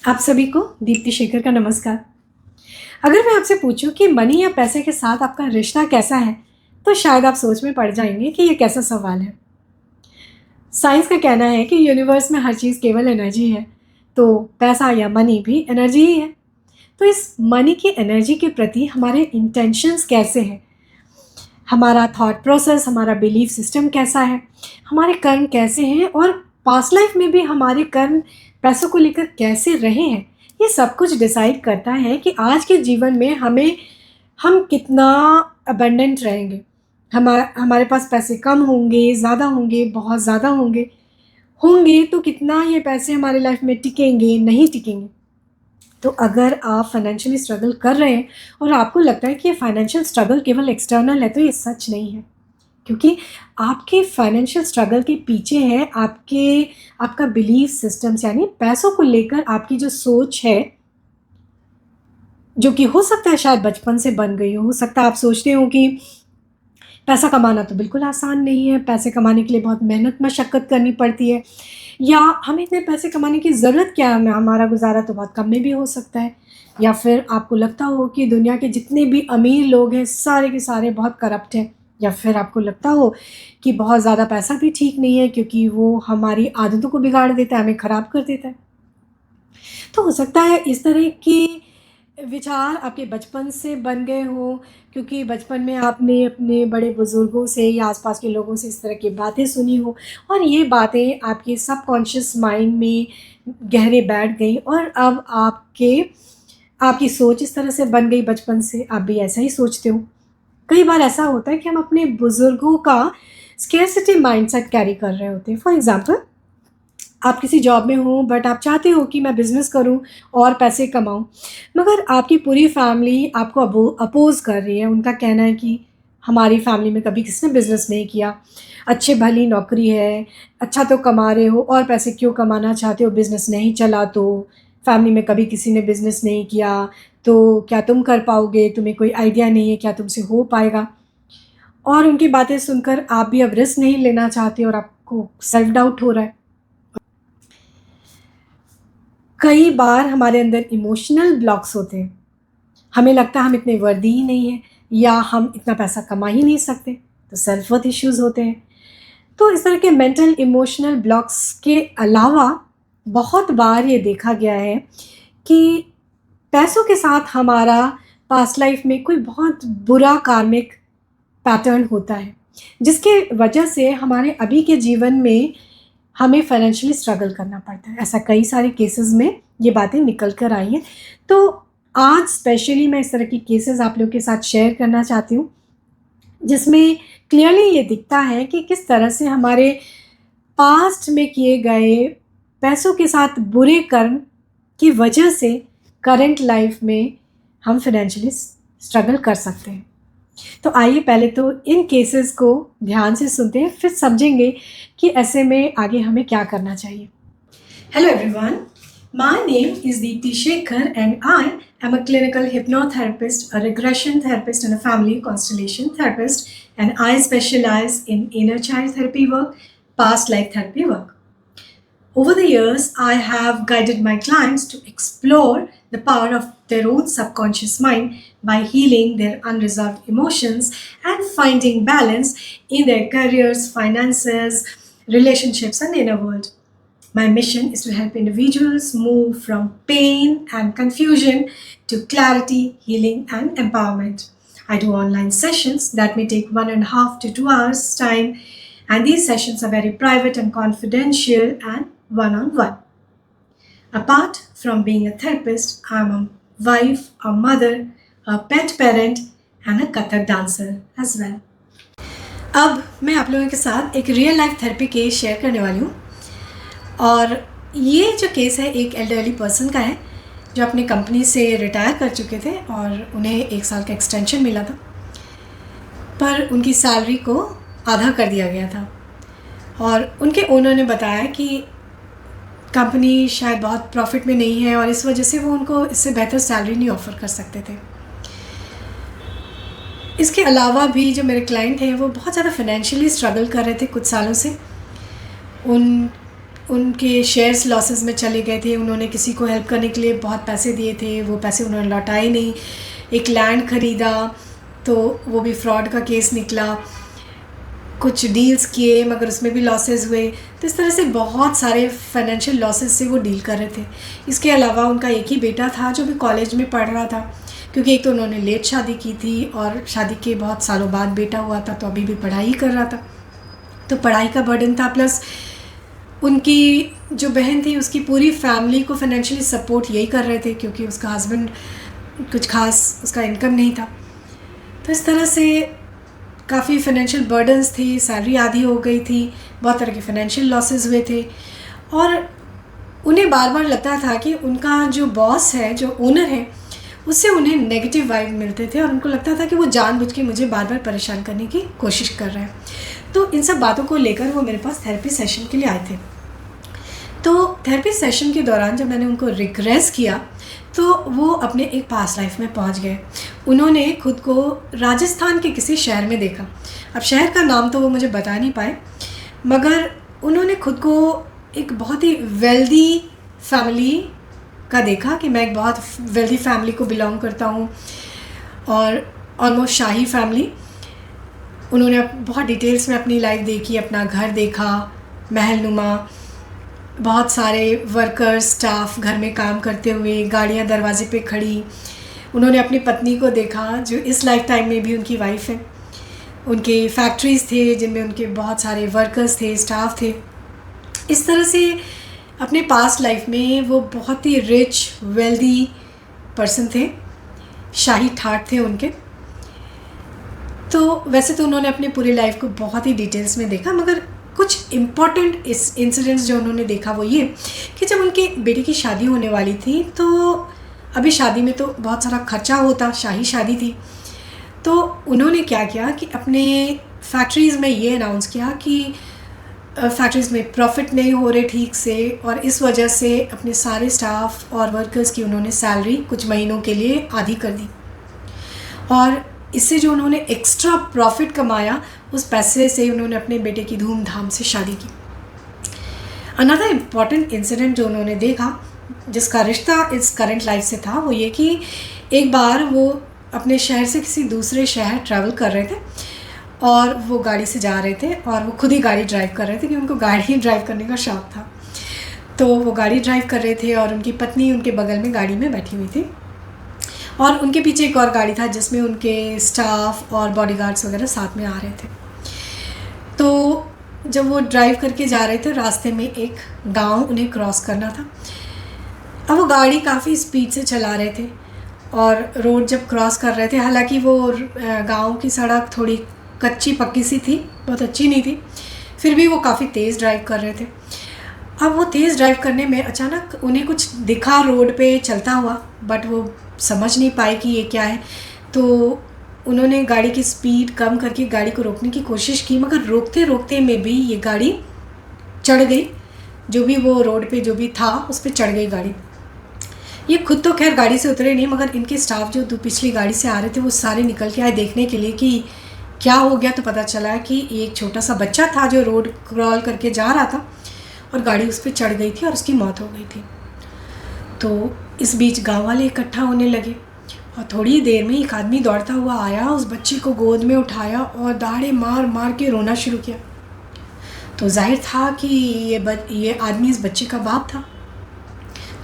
आप सभी को दीप्ति शेखर का नमस्कार। अगर मैं आपसे पूछूं कि मनी या पैसे के साथ आपका रिश्ता कैसा है, तो शायद आप सोच में पड़ जाएंगे कि ये कैसा सवाल है। साइंस का कहना है कि यूनिवर्स में हर चीज़ केवल एनर्जी है, तो पैसा या मनी भी एनर्जी ही है। तो इस मनी की एनर्जी के प्रति हमारे इंटेंशंस कैसे हैं, हमारा थॉट प्रोसेस, हमारा बिलीफ सिस्टम कैसा है, हमारे कर्म कैसे हैं और पास्ट लाइफ में भी हमारे कर्म पैसों को लेकर कैसे रहे हैं, ये सब कुछ डिसाइड करता है कि आज के जीवन में हम कितना अबंडेंट रहेंगे। हमारे पास पैसे कम होंगे, ज़्यादा होंगे, बहुत ज़्यादा होंगे होंगे तो कितना ये पैसे हमारे लाइफ में टिकेंगे, नहीं टिकेंगे। तो अगर आप फाइनेंशियली स्ट्रगल कर रहे हैं और आपको लगता है कि ये फाइनेंशियल स्ट्रगल केवल एक्सटर्नल है, तो ये सच नहीं है। क्योंकि आपके फाइनेंशियल स्ट्रगल के पीछे है आपका बिलीफ सिस्टम्स, यानी पैसों को लेकर आपकी जो सोच है, जो कि हो सकता है शायद बचपन से बन गई हो सकता है आप सोचते हो कि पैसा कमाना तो बिल्कुल आसान नहीं है, पैसे कमाने के लिए बहुत मेहनत मशक्क़त करनी पड़ती है, या हमें इतने पैसे कमाने की ज़रूरत क्या है, हमारा गुज़ारा तो बहुत कम में भी हो सकता है। या फिर आपको लगता हो कि दुनिया के जितने भी अमीर लोग हैं सारे के सारे बहुत करप्ट हैं, या फिर आपको लगता हो कि बहुत ज़्यादा पैसा भी ठीक नहीं है क्योंकि वो हमारी आदतों को बिगाड़ देता है, हमें ख़राब कर देता है। तो हो सकता है इस तरह की विचार आपके बचपन से बन गए हों, क्योंकि बचपन में आपने अपने बड़े बुज़ुर्गों से या आसपास के लोगों से इस तरह की बातें सुनी हो और ये बातें आपके सबकॉन्शियस माइंड में गहरे बैठ गई और अब आपकी सोच इस तरह से बन गई, बचपन से आप भी ऐसा ही सोचते हो। कई बार ऐसा होता है कि हम अपने बुज़ुर्गों का स्केर्सिटी माइंडसेट कैरी कर रहे होते हैं। फॉर एग्ज़ाम्पल, आप किसी जॉब में हो बट आप चाहते हो कि मैं बिज़नेस करूं और पैसे कमाऊं, मगर आपकी पूरी फैमिली आपको अपोज़ कर रही है। उनका कहना है कि हमारी फैमिली में कभी किसी ने बिज़नेस नहीं किया, अच्छे भली नौकरी है, अच्छा तो कमा रहे हो और पैसे क्यों कमाना चाहते हो, बिज़नेस नहीं चला तो, फैमिली में कभी किसी ने बिज़नेस नहीं किया तो क्या तुम कर पाओगे, तुम्हें कोई आइडिया नहीं है, क्या तुमसे हो पाएगा। और उनकी बातें सुनकर आप भी अब रिस्क नहीं लेना चाहते और आपको सेल्फ डाउट हो रहा है। कई बार हमारे अंदर इमोशनल ब्लॉक्स होते हैं, हमें लगता है हम इतने वर्दी ही नहीं हैं या हम इतना पैसा कमा ही नहीं सकते, तो सेल्फ वर्थ इश्यूज़ होते हैं। तो इस तरह के मेंटल इमोशनल ब्लॉक्स के अलावा बहुत बार ये देखा गया है कि पैसों के साथ हमारा पास्ट लाइफ में कोई बहुत बुरा कार्मिक पैटर्न होता है, जिसके वजह से हमारे अभी के जीवन में हमें फाइनेंशियली स्ट्रगल करना पड़ता है। ऐसा कई सारे केसेस में ये बातें निकल कर आई हैं। तो आज स्पेशली मैं इस तरह की केसेस आप लोगों के साथ शेयर करना चाहती हूँ, जिसमें क्लियरली ये दिखता है कि किस तरह से हमारे पास्ट में किए गए पैसों के साथ बुरे कर्म की वजह से करंट लाइफ में हम फाइनेंशियली स्ट्रगल कर सकते हैं। तो आइए पहले तो इन केसेस को ध्यान से सुनते हैं, फिर समझेंगे कि ऐसे में आगे हमें क्या करना चाहिए। Hello everyone, my name is Deepti Shekhar and I am a clinical hypnotherapist, a regression therapist and a family constellation therapist, and I specialize in inner child therapy work, past life therapy work. Over the years, I have guided my clients to explore the power of their own subconscious mind by healing their unresolved emotions and finding balance in their careers, finances, relationships, and inner world. My mission is to help individuals move from pain and confusion to clarity, healing, and empowerment. I do online sessions that may take 1.5 to 2 hours time, and these sessions are very private and confidential and one-on-one. Apart from being a therapist, I'm a wife, a mother, a pet parent, and a Kathak dancer as well. अब मैं आप लोगों के साथ एक real life therapy case share करने वाली हूँ, और ये जो केस है एक एल्डरली पर्सन का है जो अपनी कंपनी से रिटायर कर चुके थे और उन्हें 1 साल का एक्सटेंशन मिला था, पर उनकी सैलरी को आधा कर दिया गया था। और उनके ओनर ने बताया कि कंपनी शायद बहुत प्रॉफिट में नहीं है और इस वजह से वो उनको इससे बेहतर सैलरी नहीं ऑफ़र कर सकते थे। इसके अलावा भी जो मेरे क्लाइंट हैं वो बहुत ज़्यादा फाइनेंशियली स्ट्रगल कर रहे थे कुछ सालों से। उनके शेयर्स लॉसेस में चले गए थे, उन्होंने किसी को हेल्प करने के लिए बहुत पैसे दिए थे, वो पैसे उन्होंने लौटाए नहीं। एक लैंड ख़रीदा तो वो भी फ्रॉड का केस निकला। कुछ डील्स किए मगर उसमें भी लॉसेस हुए। तो इस तरह से बहुत सारे फाइनेंशियल लॉसेस से वो डील कर रहे थे। इसके अलावा उनका एक ही बेटा था जो भी कॉलेज में पढ़ रहा था, क्योंकि एक तो उन्होंने लेट शादी की थी और शादी के बहुत सालों बाद बेटा हुआ था, तो अभी भी पढ़ाई कर रहा था। तो पढ़ाई का बर्डन था, प्लस उनकी जो बहन थी उसकी पूरी फैमिली को फाइनेंशियली सपोर्ट यही कर रहे थे, क्योंकि उसका हस्बैंड कुछ खास उसका इनकम नहीं था। तो इस तरह से काफ़ी फाइनेंशियल बर्डन्स थे, सैलरी आधी हो गई थी, बहुत तरह के फाइनेंशियल लॉसेस हुए थे। और उन्हें बार बार लगता था कि उनका जो बॉस है, जो ओनर है, उससे उन्हें नेगेटिव वाइब मिलते थे और उनको लगता था कि वो जानबूझ के मुझे बार बार परेशान करने की कोशिश कर रहे हैं। तो इन सब बातों को लेकर वो मेरे पास थेरेपी सेशन के लिए आए थे। तो थेरेपी सेशन के दौरान जब मैंने उनको रिग्रेस किया तो वो अपने एक पास्ट लाइफ में पहुंच गए। उन्होंने खुद को राजस्थान के किसी शहर में देखा। अब शहर का नाम तो वो मुझे बता नहीं पाए, मगर उन्होंने खुद को एक बहुत ही वेल्दी फैमिली का देखा कि मैं एक बहुत वेल्दी फैमिली को बिलोंग करता हूँ, और ऑलमोस्ट शाही फैमिली। उन्होंने बहुत डिटेल्स में अपनी लाइफ देखी, अपना घर देखा, महलनुमा, बहुत सारे वर्कर्स, स्टाफ घर में काम करते हुए, गाड़ियाँ दरवाजे पे खड़ी। उन्होंने अपनी पत्नी को देखा जो इस लाइफ टाइम में भी उनकी वाइफ है। उनके फैक्ट्रीज़ थे जिनमें उनके बहुत सारे वर्कर्स थे, स्टाफ थे। इस तरह से अपने पास्ट लाइफ में वो बहुत ही रिच वेल्दी पर्सन थे, शाही ठाट थे उनके। तो वैसे तो उन्होंने अपनी पूरी लाइफ को बहुत ही डिटेल्स में देखा, मगर कुछ इम्पॉर्टेंट इस इंसिडेंट्स जो उन्होंने देखा वो ये कि जब उनके बेटे की शादी होने वाली थी, तो अभी शादी में तो बहुत सारा खर्चा होता, शाही शादी थी। तो उन्होंने क्या किया कि अपने फैक्ट्रीज़ में ये अनाउंस किया कि फैक्ट्रीज़ में प्रॉफिट नहीं हो रहे ठीक से, और इस वजह से अपने सारे स्टाफ और वर्कर्स की उन्होंने सैलरी कुछ महीनों के लिए आधी कर दी। और इससे जो उन्होंने एक्स्ट्रा प्रॉफिट कमाया, उस पैसे से उन्होंने अपने बेटे की धूमधाम से शादी की। अनदर इम्पॉर्टेंट इंसिडेंट जो उन्होंने देखा, जिसका रिश्ता इस करंट लाइफ से था, वो ये कि एक बार वो अपने शहर से किसी दूसरे शहर ट्रैवल कर रहे थे और वो गाड़ी से जा रहे थे, और वो खुद ही गाड़ी ड्राइव कर रहे थे कि उनको गाड़ी ड्राइव करने का शौक़ था। तो वो गाड़ी ड्राइव कर रहे थे और उनकी पत्नी उनके बगल में गाड़ी में बैठी हुई थी, और उनके पीछे एक और गाड़ी था जिसमें उनके स्टाफ और बॉडीगार्ड्स वगैरह साथ में आ रहे थे। तो जब वो ड्राइव करके जा रहे थे, रास्ते में एक गांव उन्हें क्रॉस करना था। अब वो गाड़ी काफ़ी स्पीड से चला रहे थे और रोड जब क्रॉस कर रहे थे, हालांकि वो गांव की सड़क थोड़ी कच्ची पक्की सी थी, बहुत अच्छी नहीं थी, फिर भी वो काफ़ी तेज़ ड्राइव कर रहे थे। अब वो तेज़ ड्राइव करने में अचानक उन्हें कुछ दिखा रोड पे चलता हुआ, बट वो समझ नहीं पाए कि ये क्या है। तो उन्होंने गाड़ी की स्पीड कम करके गाड़ी को रोकने की कोशिश की, मगर रोकते रोकते में भी ये गाड़ी चढ़ गई। जो भी वो रोड पे जो भी था उस पर चढ़ गई गाड़ी। ये खुद तो खैर गाड़ी से उतरे नहीं, मगर इनके स्टाफ जो पिछली गाड़ी से आ रहे थे वो सारे निकल के आए देखने के लिए कि क्या हो गया। तो पता चला कि एक छोटा सा बच्चा था जो रोड क्रॉल करके जा रहा था और गाड़ी उस पर चढ़ गई थी और उसकी मौत हो गई थी। तो इस बीच गाँव वाले इकट्ठा होने लगे और थोड़ी देर में एक आदमी दौड़ता हुआ आया, उस बच्चे को गोद में उठाया और दाढ़े मार मार के रोना शुरू किया। तो जाहिर था कि ये आदमी इस बच्चे का बाप था।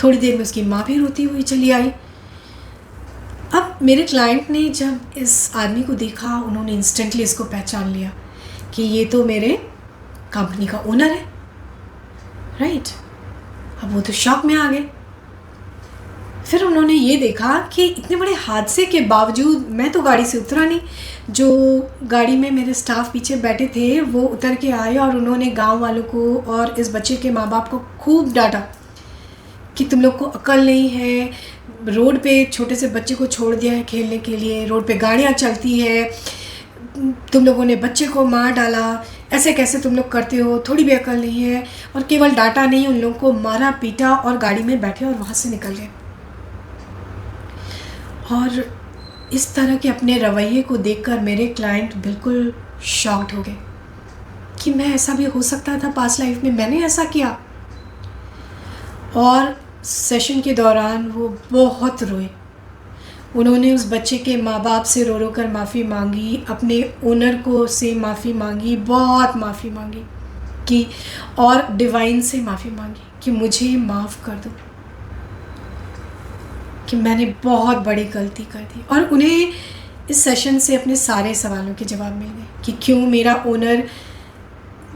थोड़ी देर में उसकी माँ भी रोती हुई चली आई। अब मेरे क्लाइंट ने जब इस आदमी को देखा, उन्होंने इंस्टेंटली इसको पहचान लिया कि ये तो मेरे कंपनी का ओनर है, राइट। अब वो तो शॉक में आ गए। फिर उन्होंने ये देखा कि इतने बड़े हादसे के बावजूद मैं तो गाड़ी से उतरा नहीं, जो गाड़ी में मेरे स्टाफ पीछे बैठे थे वो उतर के आए और उन्होंने गांव वालों को और इस बच्चे के माँ बाप को खूब डांटा कि तुम लोग को अक्ल नहीं है, रोड पे छोटे से बच्चे को छोड़ दिया है खेलने के लिए, रोड पे गाड़ियाँ चलती है, तुम लोगों ने बच्चे को मार डाला, ऐसे कैसे तुम लोग करते हो, थोड़ी भी अक्ल नहीं है। और केवल डांटा नहीं, उन लोगों को मारा पीटा और गाड़ी में बैठे और वहाँ से निकल गए। और इस तरह के अपने रवैये को देखकर मेरे क्लाइंट बिल्कुल शॉक्ड हो गए कि मैं ऐसा भी हो सकता था पास्ट लाइफ में, मैंने ऐसा किया। और सेशन के दौरान वो बहुत रोए। उन्होंने उस बच्चे के माँ बाप से रो रो कर माफ़ी मांगी, अपने ओनर को से माफ़ी मांगी, बहुत माफ़ी मांगी कि, और डिवाइन से माफ़ी मांगी कि मुझे माफ़ कर दो कि मैंने बहुत बड़ी गलती कर दी। और उन्हें इस सेशन से अपने सारे सवालों के जवाब मिल गए कि क्यों मेरा ओनर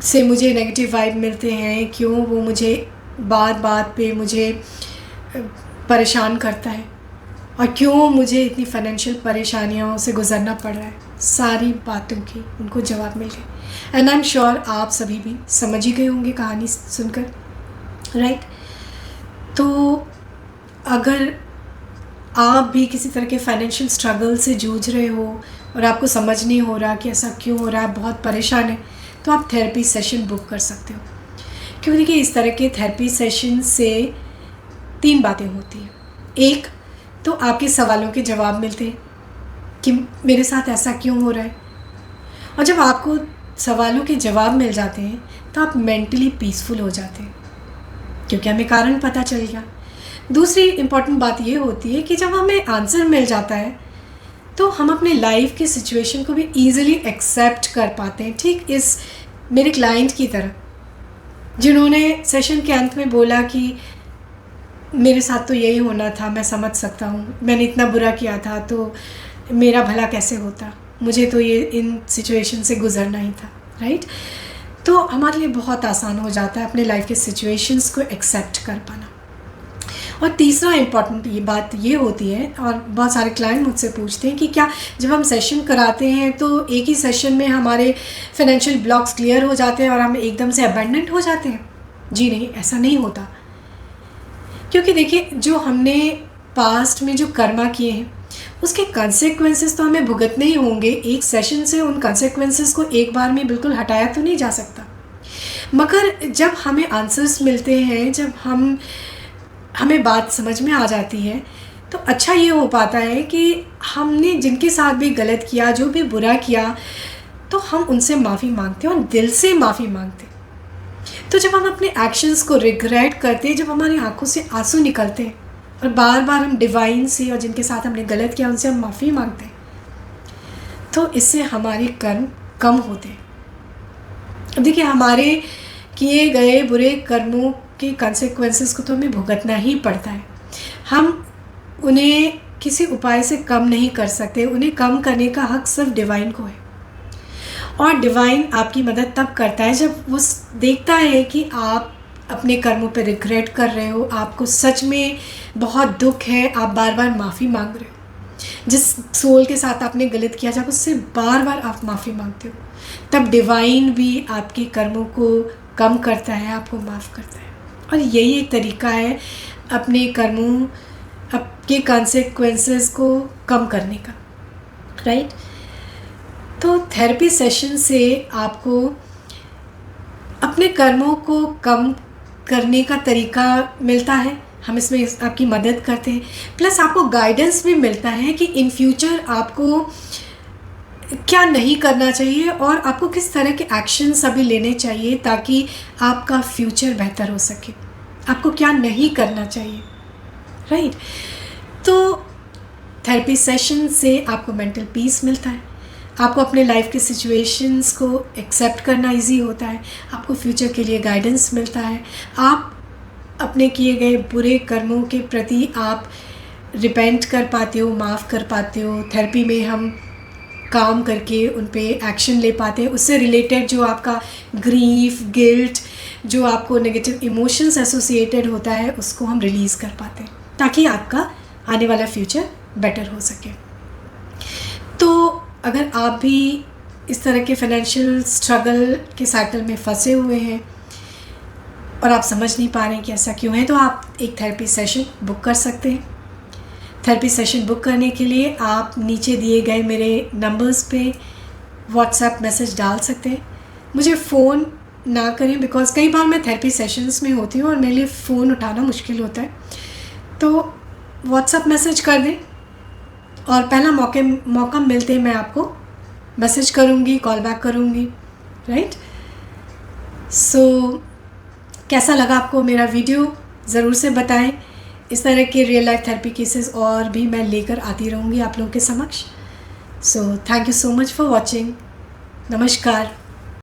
से मुझे नेगेटिव वाइब मिलते हैं, क्यों वो मुझे बात बात पे मुझे परेशान करता है, और क्यों मुझे इतनी फाइनेंशियल परेशानियों से गुजरना पड़ रहा है। सारी बातों की उनको जवाब मिल गए। एंड आई एम श्योर आप सभी भी समझ ही गए होंगे कहानी सुनकर, राइट। तो अगर आप भी किसी तरह के फाइनेंशियल स्ट्रगल से जूझ रहे हो और आपको समझ नहीं हो रहा कि ऐसा क्यों हो रहा है, बहुत परेशान है, तो आप थेरेपी सेशन बुक कर सकते हो। क्योंकि देखिए, इस तरह के थेरेपी सेशन से 3 बातें होती हैं। एक तो आपके सवालों के जवाब मिलते हैं कि मेरे साथ ऐसा क्यों हो रहा है, और जब आपको सवालों के जवाब मिल जाते हैं तो आप मेंटली पीसफुल हो जाते हैं क्योंकि हमें कारण पता चल गया। दूसरी इम्पॉर्टेंट बात ये होती है कि जब हमें आंसर मिल जाता है तो हम अपने लाइफ की सिचुएशन को भी ईज़िली एक्सेप्ट कर पाते हैं। ठीक इस मेरे क्लाइंट की तरह, जिन्होंने सेशन के अंत में बोला कि मेरे साथ तो यही होना था, मैं समझ सकता हूँ, मैंने इतना बुरा किया था तो मेरा भला कैसे होता, मुझे तो ये इन सिचुएशन से गुज़रना ही था, राइट। तो हमारे लिए बहुत आसान हो जाता है अपने लाइफ के सिचुएशंस को एक्सेप्ट कर पाना। और तीसरा इम्पॉर्टेंट ये बात ये होती है, और बहुत सारे क्लाइंट मुझसे पूछते हैं कि क्या जब हम सेशन कराते हैं तो एक ही सेशन में हमारे फाइनेंशियल ब्लॉक्स क्लियर हो जाते हैं और हम एकदम से अबेंडेंट हो जाते हैं? जी नहीं, ऐसा नहीं होता। क्योंकि देखिए, जो हमने पास्ट में जो कर्मा किए हैं उसके कंसेक्वेंसेस तो हमें भुगतने ही होंगे। एक सेशन से उन कंसेक्वेंसेस को एक बार में बिल्कुल हटाया तो नहीं जा सकता। मगर जब हमें आंसर्स मिलते हैं, जब हमें बात समझ में आ जाती है, तो अच्छा ये हो पाता है कि हमने जिनके साथ भी गलत किया, जो भी बुरा किया, तो हम उनसे माफ़ी मांगते हैं और दिल से माफ़ी मांगते हैं। तो जब हम अपने एक्शंस को रिग्रेट करते हैं, जब हमारी आंखों से आंसू निकलते हैं और बार बार हम डिवाइन से और जिनके साथ हमने गलत किया उनसे हम माफ़ी मांगते हैं, तो इससे हमारे कर्म कम होते हैं। अब देखिए, हमारे किए गए बुरे कर्मों के कंसेक्वेंसेस को तो हमें भुगतना ही पड़ता है। हम उन्हें किसी उपाय से कम नहीं कर सकते। उन्हें कम करने का हक सिर्फ डिवाइन को है, और डिवाइन आपकी मदद तब करता है जब वो देखता है कि आप अपने कर्मों पर रिग्रेट कर रहे हो, आपको सच में बहुत दुख है, आप बार बार माफ़ी मांग रहे हो। जिस सोल के साथ आपने गलत किया, जब उससे बार बार आप माफ़ी मांगते हो, तब डिवाइन भी आपके कर्मों को कम करता है, आपको माफ़ करता है। और यही एक तरीका है अपने कर्मों, आपके कॉन्सिक्वेंसेस को कम करने का, राइट। तो थेरेपी सेशन से आपको अपने कर्मों को कम करने का तरीका मिलता है, हम इसमें आपकी मदद करते हैं, प्लस आपको गाइडेंस भी मिलता है कि इन फ्यूचर आपको क्या नहीं करना चाहिए और आपको किस तरह के एक्शंस अभी लेने चाहिए ताकि आपका फ्यूचर बेहतर हो सके, आपको क्या नहीं करना चाहिए, राइट। तो थेरेपी सेशन से आपको मेंटल पीस मिलता है, आपको अपने लाइफ के सिचुएशंस को एक्सेप्ट करना इजी होता है, आपको फ्यूचर के लिए गाइडेंस मिलता है, आप अपने किए गए बुरे कर्मों के प्रति आप रिपेंट कर पाते हो, माफ़ कर पाते हो। थेरेपी में हम काम करके उन पे एक्शन ले पाते हैं, उससे रिलेटेड जो आपका ग्रीफ, गिल्ट, जो आपको नेगेटिव इमोशंस एसोसिएटेड होता है, उसको हम रिलीज़ कर पाते हैं ताकि आपका आने वाला फ्यूचर बेटर हो सके। तो अगर आप भी इस तरह के फाइनेंशियल स्ट्रगल के साइकिल में फंसे हुए हैं और आप समझ नहीं पा रहे हैं कि ऐसा क्यों है, तो आप एक थेरेपी सेशन बुक कर सकते हैं। थेरेपी सेशन बुक करने के लिए आप नीचे दिए गए मेरे नंबर्स पे व्हाट्सएप मैसेज डाल सकते हैं। मुझे फ़ोन ना करें, बिकॉज़ कई बार मैं थेरेपी सेशंस में होती हूँ और मेरे लिए फ़ोन उठाना मुश्किल होता है, तो व्हाट्सएप मैसेज कर दें और पहला मौका मिलते ही मैं आपको मैसेज करूँगी, कॉल बैक करूँगी, राइट। सो कैसा लगा आपको मेरा वीडियो? ज़रूर से बताएं। इस तरह के रियल लाइफ थेरेपी केसेस और भी मैं लेकर आती रहूँगी आप लोगों के समक्ष। So thank you so much for watching. नमस्कार।